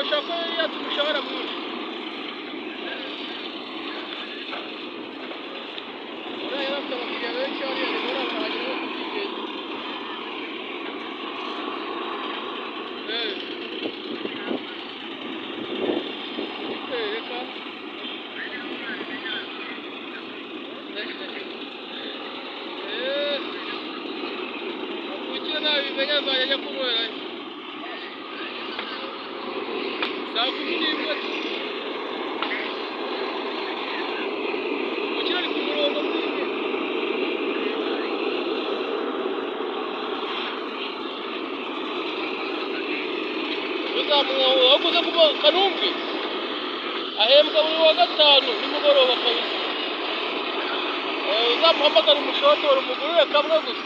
ushaka yatse umushahara mwinshi. Uriya yari afite abakiriya benshi hariya rero barahagera bose by'ingenzi. Reka akurikira nabimenya azajya ajya kunywerayo. Saa 11 ukira ari ku murongo mwinshi. Uzamuha wakoze kuba Kanumbi ahembwa buri wa gatanu nimugoroba kabisa. Uzamuhamagara umushotora umugurire kamwe gusa.